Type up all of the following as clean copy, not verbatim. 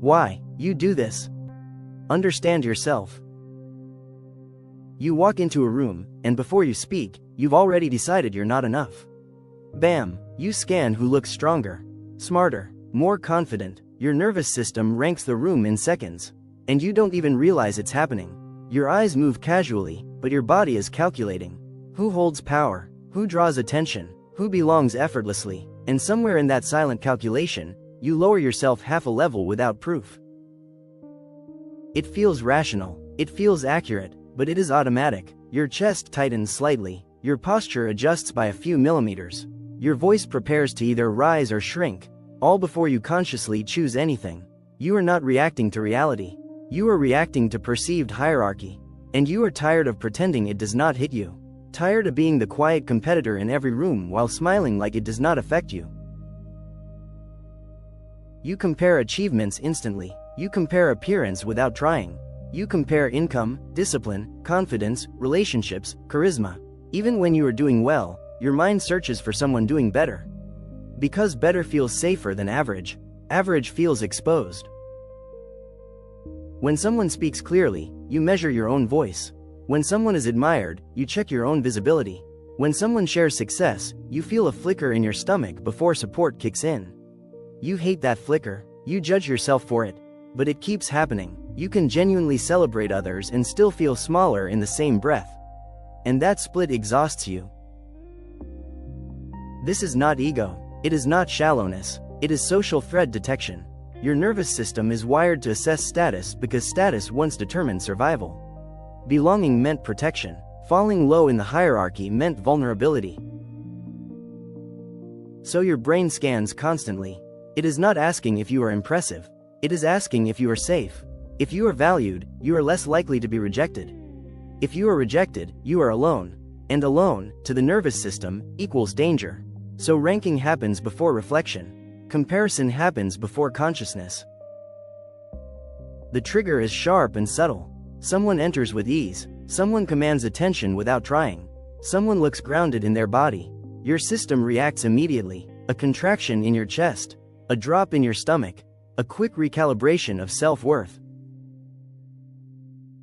Why you do this? Understand yourself. You walk into a room, and before you speak, you've already decided you're not enough. Bam! You scan who looks stronger, smarter, more confident. Your nervous system ranks the room in seconds. And you don't even realize it's happening. Your eyes move casually, but your body is calculating. Who holds power? Who draws attention? Who belongs effortlessly? And somewhere in that silent calculation, you lower yourself half a level without proof. It feels rational, it feels accurate, but it is automatic. Your chest tightens slightly, your posture adjusts by a few millimeters. Your voice prepares to either rise or shrink, all before you consciously choose anything. You are not reacting to reality. You are reacting to perceived hierarchy. And you are tired of pretending it does not hit you. Tired of being the quiet competitor in every room while smiling like it does not affect you. You compare achievements instantly. You compare appearance without trying. You compare income, discipline, confidence, relationships, charisma. Even when you are doing well, your mind searches for someone doing better. Because better feels safer than average. Average feels exposed. When someone speaks clearly, you measure your own voice. When someone is admired, you check your own visibility. When someone shares success, you feel a flicker in your stomach before support kicks in. You hate that flicker, you judge yourself for it. But it keeps happening. You can genuinely celebrate others and still feel smaller in the same breath. And that split exhausts you. This is not ego. It is not shallowness. It is social threat detection. Your nervous system is wired to assess status because status once determined survival. Belonging meant protection. Falling low in the hierarchy meant vulnerability. So your brain scans constantly. It is not asking if you are impressive. It is asking if you are safe. If you are valued, you are less likely to be rejected. If you are rejected, you are alone. And alone, to the nervous system, equals danger. So ranking happens before reflection. Comparison happens before consciousness. The trigger is sharp and subtle. Someone enters with ease. Someone commands attention without trying. Someone looks grounded in their body. Your system reacts immediately. A contraction in your chest. A drop in your stomach. A quick recalibration of self-worth.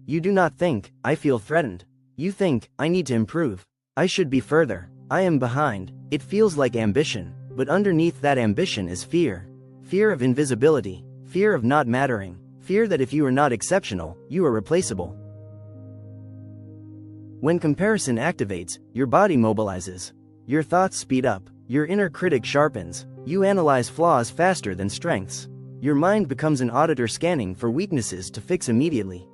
You do not think, I feel threatened. You think, I need to improve. I should be further. I am behind. It feels like ambition, but underneath that ambition is fear. Fear of invisibility. Fear of not mattering. Fear that if you are not exceptional, you are replaceable. When comparison activates, your body mobilizes. Your thoughts speed up. Your inner critic sharpens. You analyze flaws faster than strengths. Your mind becomes an auditor scanning for weaknesses to fix immediately.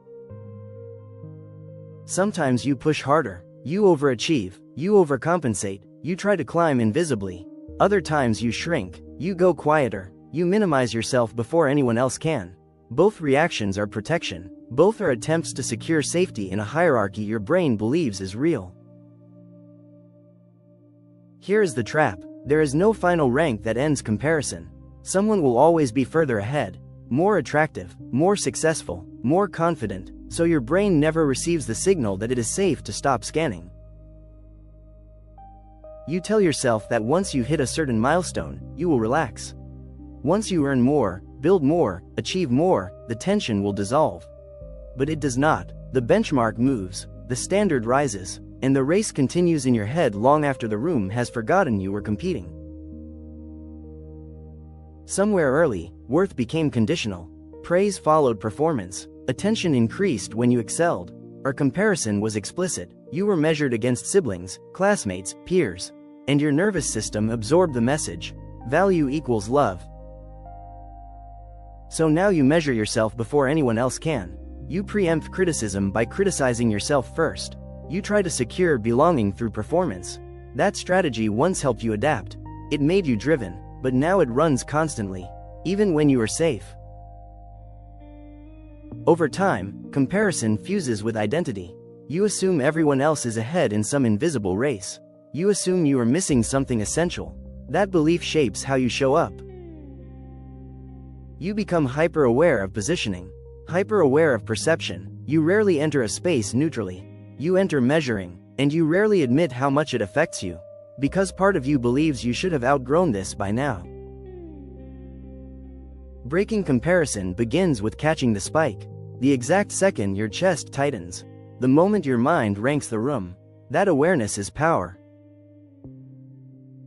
Sometimes you push harder. You overachieve. You overcompensate. You try to climb invisibly. Other times you shrink. You go quieter. You minimize yourself before anyone else can. Both reactions are protection. Both are attempts to secure safety in a hierarchy your brain believes is real. Here is the trap. There is no final rank that ends comparison. Someone will always be further ahead, more attractive, more successful, more confident, so your brain never receives the signal that it is safe to stop scanning. You tell yourself that once you hit a certain milestone, you will relax. Once you earn more, build more, achieve more, the tension will dissolve. But it does not. The benchmark moves, the standard rises, and the race continues in your head long after the room has forgotten you were competing. Somewhere early, worth became conditional. Praise followed performance. Attention increased when you excelled. Or comparison was explicit. You were measured against siblings, classmates, peers. And your nervous system absorbed the message. Value equals love. So now you measure yourself before anyone else can. You preempt criticism by criticizing yourself first. You try to secure belonging through performance. That strategy once helped you adapt. It made you driven, but now it runs constantly, even when you are safe. Over time, comparison fuses with identity. You assume everyone else is ahead in some invisible race. You assume you are missing something essential. That belief shapes how you show up. You become hyper-aware of positioning, hyper-aware of perception. You rarely enter a space neutrally. You enter measuring, and you rarely admit how much it affects you. Because part of you believes you should have outgrown this by now. Breaking comparison begins with catching the spike. The exact second your chest tightens. The moment your mind ranks the room. That awareness is power.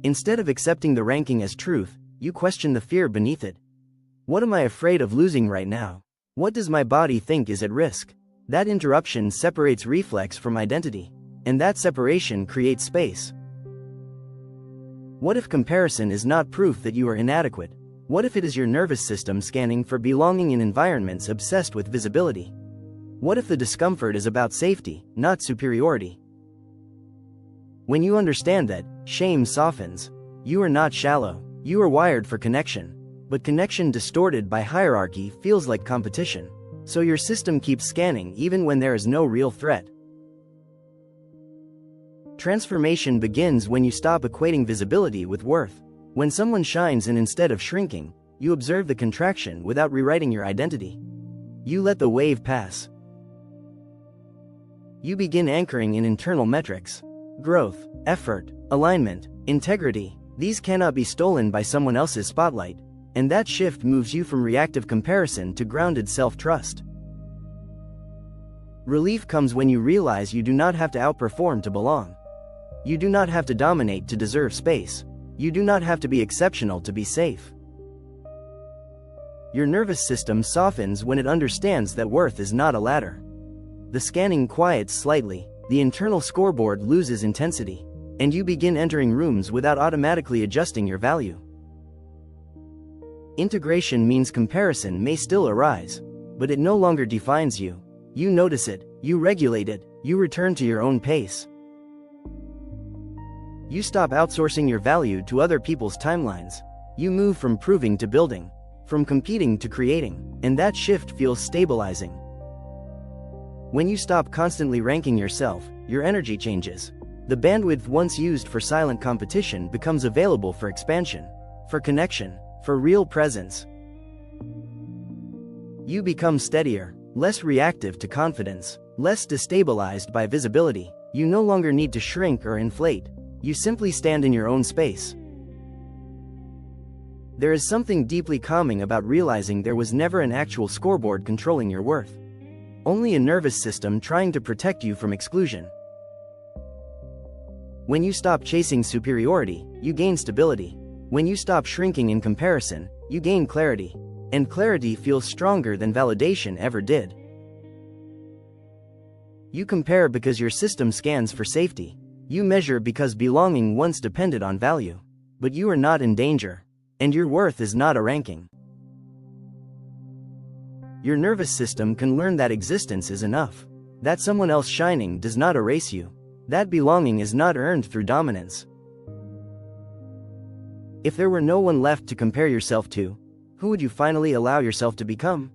Instead of accepting the ranking as truth, you question the fear beneath it. What am I afraid of losing right now? What does my body think is at risk? That interruption separates reflex from identity, and that separation creates space. What if comparison is not proof that you are inadequate? What if it is your nervous system scanning for belonging in environments obsessed with visibility? What if the discomfort is about safety, not superiority? When you understand that, shame softens. You are not shallow, you are wired for connection. But connection distorted by hierarchy feels like competition. So your system keeps scanning even when there is no real threat. Transformation begins when you stop equating visibility with worth. When someone shines and instead of shrinking, you observe the contraction without rewriting your identity. You let the wave pass. You begin anchoring in internal metrics. Growth, effort, alignment, integrity. These cannot be stolen by someone else's spotlight. And that shift moves you from reactive comparison to grounded self-trust. Relief comes when you realize you do not have to outperform to belong. You do not have to dominate to deserve space. You do not have to be exceptional to be safe. Your nervous system softens when it understands that worth is not a ladder. The scanning quiets slightly, the internal scoreboard loses intensity, and you begin entering rooms without automatically adjusting your value. Integration means comparison may still arise, but it no longer defines you. You notice it, you regulate it, you return to your own pace. You stop outsourcing your value to other people's timelines. You move from proving to building, from competing to creating, and that shift feels stabilizing. When you stop constantly ranking yourself, your energy changes. The bandwidth once used for silent competition becomes available for expansion, for connection, for real presence. You become steadier, less reactive to confidence, less destabilized by visibility. You no longer need to shrink or inflate. You simply stand in your own space. There is something deeply calming about realizing there was never an actual scoreboard controlling your worth. Only a nervous system trying to protect you from exclusion. When you stop chasing superiority, you gain stability. When you stop shrinking in comparison, you gain clarity. And clarity feels stronger than validation ever did. You compare because your system scans for safety. You measure because belonging once depended on value. But you are not in danger. And your worth is not a ranking. Your nervous system can learn that existence is enough. That someone else shining does not erase you. That belonging is not earned through dominance. If there were no one left to compare yourself to, who would you finally allow yourself to become?